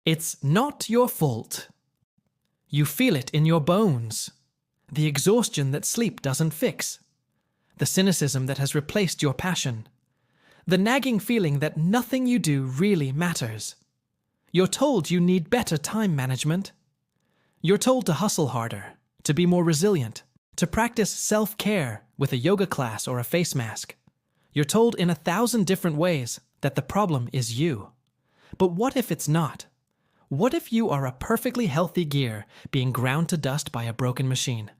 It's not your fault. You feel it in your bones. The exhaustion that sleep doesn't fix. The cynicism that has replaced your passion. The nagging feeling that nothing you do really matters. You're told you need better time management. You're told to hustle harder, to be more resilient, to practice self-care with a yoga class or a face mask. You're told in 1,000 different ways that the problem is you. But what if it's not? What if you are a perfectly healthy gear being ground to dust by a broken machine?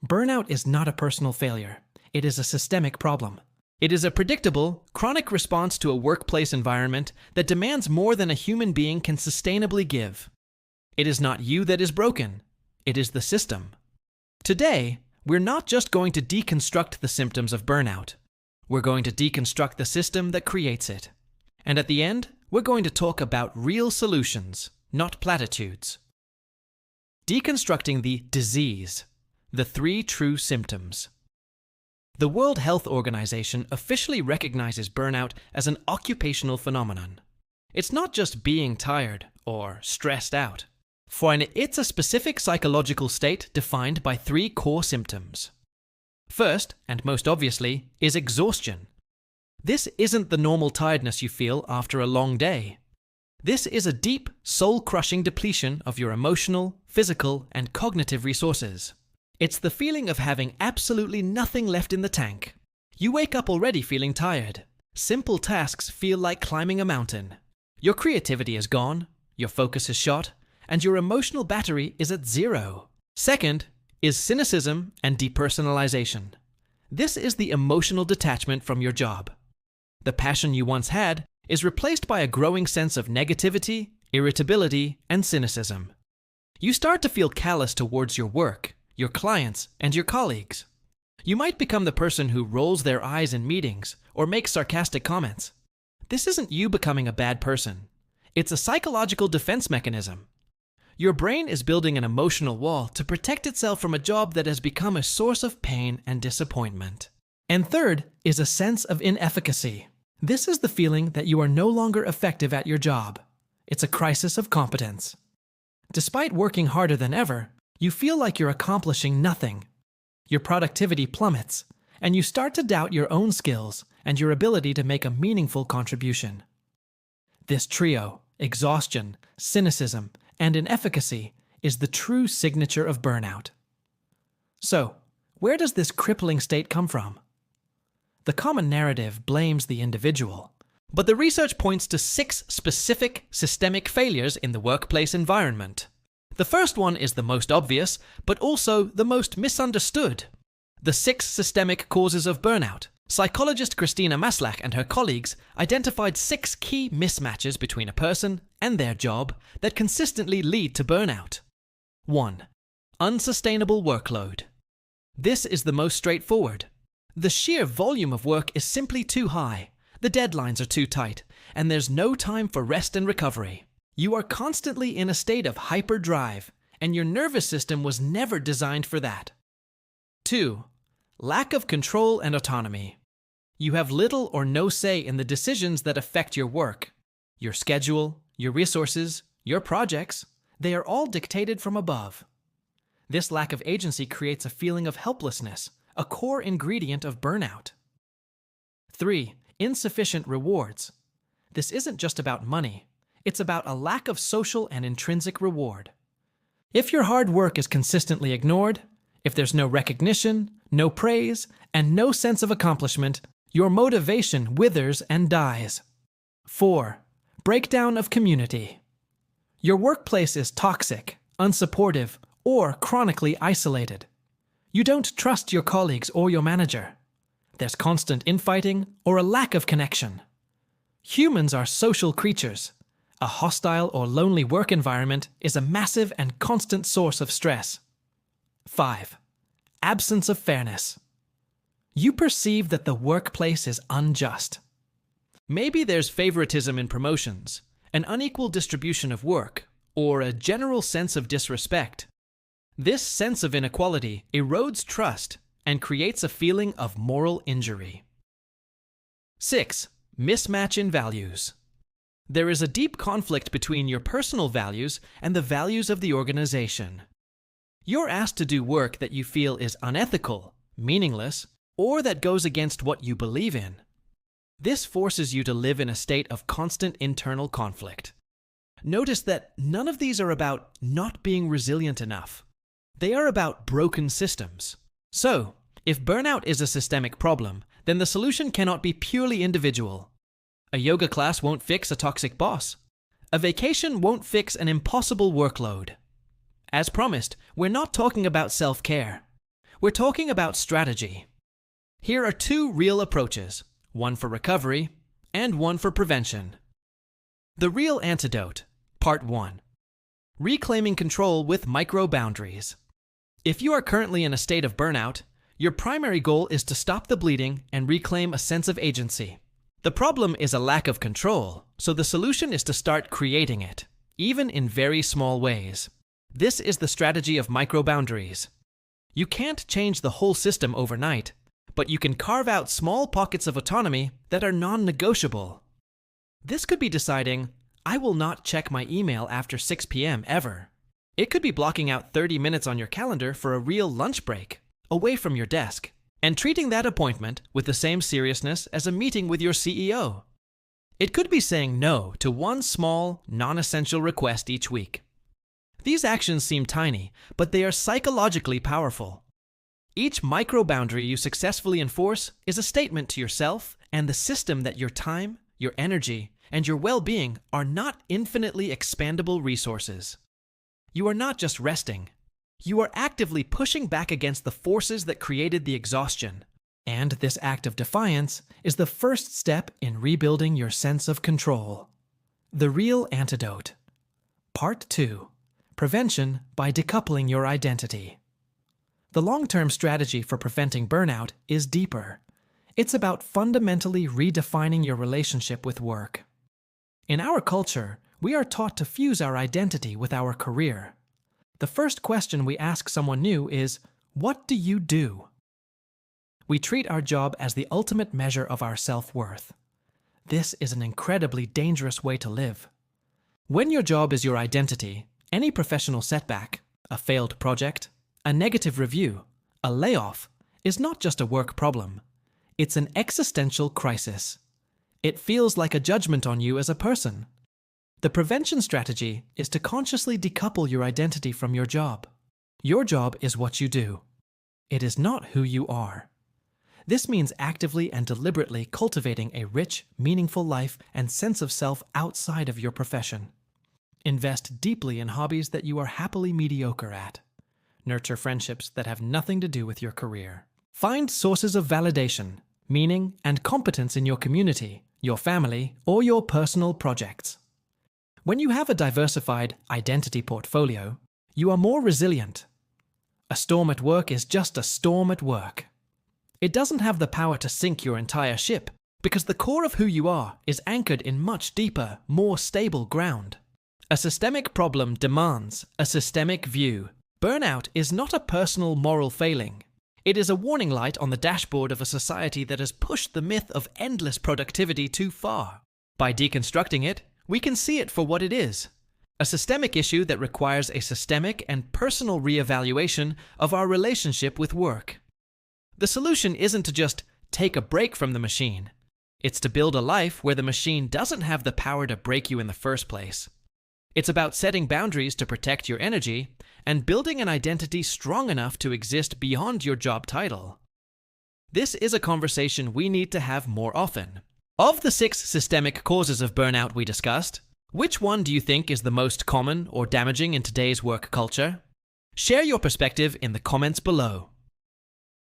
Burnout is not a personal failure. It is a systemic problem. It is a predictable, chronic response to a workplace environment that demands more than a human being can sustainably give. It is not you that is broken. It is the system. Today, we're not just going to deconstruct the symptoms of burnout. We're going to deconstruct the system that creates it. And at the end, we're going to talk about real solutions, not platitudes. Deconstructing the disease, the 3 true symptoms. The World Health Organization officially recognizes burnout as an occupational phenomenon. It's not just being tired or stressed out, for it's a specific psychological state defined by 3 core symptoms. First, and most obviously, is exhaustion. This isn't the normal tiredness you feel after a long day. This is a deep, soul-crushing depletion of your emotional, physical, and cognitive resources. It's the feeling of having absolutely nothing left in the tank. You wake up already feeling tired. Simple tasks feel like climbing a mountain. Your creativity is gone, your focus is shot, and your emotional battery is at 0. Second is cynicism and depersonalization. This is the emotional detachment from your job. The passion you once had is replaced by a growing sense of negativity, irritability, and cynicism. You start to feel callous towards your work, your clients, and your colleagues. You might become the person who rolls their eyes in meetings or makes sarcastic comments. This isn't you becoming a bad person. It's a psychological defense mechanism. Your brain is building an emotional wall to protect itself from a job that has become a source of pain and disappointment. And third is a sense of inefficacy. This is the feeling that you are no longer effective at your job. It's a crisis of competence. Despite working harder than ever, you feel like you're accomplishing nothing. Your productivity plummets, and you start to doubt your own skills and your ability to make a meaningful contribution. This trio, exhaustion, cynicism, and inefficacy, is the true signature of burnout. So, where does this crippling state come from? The common narrative blames the individual, but the research points to 6 specific systemic failures in the workplace environment. The first one is the most obvious, but also the most misunderstood. The 6 systemic causes of burnout. Psychologist Christina Maslach and her colleagues identified 6 key mismatches between a person and their job that consistently lead to burnout. 1. Unsustainable workload. This is the most straightforward. The sheer volume of work is simply too high, the deadlines are too tight, and there's no time for rest and recovery. You are constantly in a state of hyperdrive, and your nervous system was never designed for that. 2. Lack of control and autonomy. You have little or no say in the decisions that affect your work. Your schedule, your resources, your projects, they are all dictated from above. This lack of agency creates a feeling of helplessness, a core ingredient of burnout. 3. Insufficient rewards. This isn't just about money. It's about a lack of social and intrinsic reward. If your hard work is consistently ignored, if there's no recognition, no praise, and no sense of accomplishment, your motivation withers and dies. 4. Breakdown of community. Your workplace is toxic, unsupportive, or chronically isolated. You don't trust your colleagues or your manager. There's constant infighting or a lack of connection. Humans are social creatures. A hostile or lonely work environment is a massive and constant source of stress. 5. Absence of fairness. You perceive that the workplace is unjust. Maybe there's favoritism in promotions, an unequal distribution of work, or a general sense of disrespect. This sense of inequality erodes trust and creates a feeling of moral injury. 6. Mismatch in values. There is a deep conflict between your personal values and the values of the organization. You're asked to do work that you feel is unethical, meaningless, or that goes against what you believe in. This forces you to live in a state of constant internal conflict. Notice that none of these are about not being resilient enough. They are about broken systems. So, if burnout is a systemic problem, then the solution cannot be purely individual. A yoga class won't fix a toxic boss. A vacation won't fix an impossible workload. As promised, we're not talking about self-care. We're talking about strategy. Here are two real approaches, one for recovery and one for prevention. The Real Antidote, Part 1. Reclaiming control with micro-boundaries. If you are currently in a state of burnout, your primary goal is to stop the bleeding and reclaim a sense of agency. The problem is a lack of control, so the solution is to start creating it, even in very small ways. This is the strategy of micro-boundaries. You can't change the whole system overnight, but you can carve out small pockets of autonomy that are non-negotiable. This could be deciding, I will not check my email after 6 p.m. ever. It could be blocking out 30 minutes on your calendar for a real lunch break, away from your desk, and treating that appointment with the same seriousness as a meeting with your CEO. It could be saying no to one small, non-essential request each week. These actions seem tiny, but they are psychologically powerful. Each micro-boundary you successfully enforce is a statement to yourself and the system that your time, your energy, and your well-being are not infinitely expandable resources. You are not just resting. You are actively pushing back against the forces that created the exhaustion. And this act of defiance is the first step in rebuilding your sense of control. The Real Antidote. Part 2. Prevention by decoupling your identity. The long-term strategy for preventing burnout is deeper. It's about fundamentally redefining your relationship with work. In our culture, we are taught to fuse our identity with our career. The first question we ask someone new is, what do you do? We treat our job as the ultimate measure of our self-worth. This is an incredibly dangerous way to live. When your job is your identity, any professional setback, a failed project, a negative review, a layoff, is not just a work problem. It's an existential crisis. It feels like a judgment on you as a person. The prevention strategy is to consciously decouple your identity from your job. Your job is what you do. It is not who you are. This means actively and deliberately cultivating a rich, meaningful life and sense of self outside of your profession. Invest deeply in hobbies that you are happily mediocre at. Nurture friendships that have nothing to do with your career. Find sources of validation, meaning, and competence in your community, your family, or your personal projects. When you have a diversified identity portfolio, you are more resilient. A storm at work is just a storm at work. It doesn't have the power to sink your entire ship, because the core of who you are is anchored in much deeper, more stable ground. A systemic problem demands a systemic view. Burnout is not a personal moral failing. It is a warning light on the dashboard of a society that has pushed the myth of endless productivity too far. By deconstructing it, we can see it for what it is, a systemic issue that requires a systemic and personal reevaluation of our relationship with work. The solution isn't to just take a break from the machine. It's to build a life where the machine doesn't have the power to break you in the first place. It's about setting boundaries to protect your energy and building an identity strong enough to exist beyond your job title. This is a conversation we need to have more often. Of the 6 systemic causes of burnout we discussed, which one do you think is the most common or damaging in today's work culture? Share your perspective in the comments below.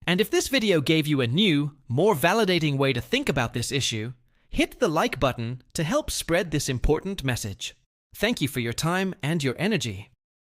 And if this video gave you a new, more validating way to think about this issue, hit the like button to help spread this important message. Thank you for your time and your energy.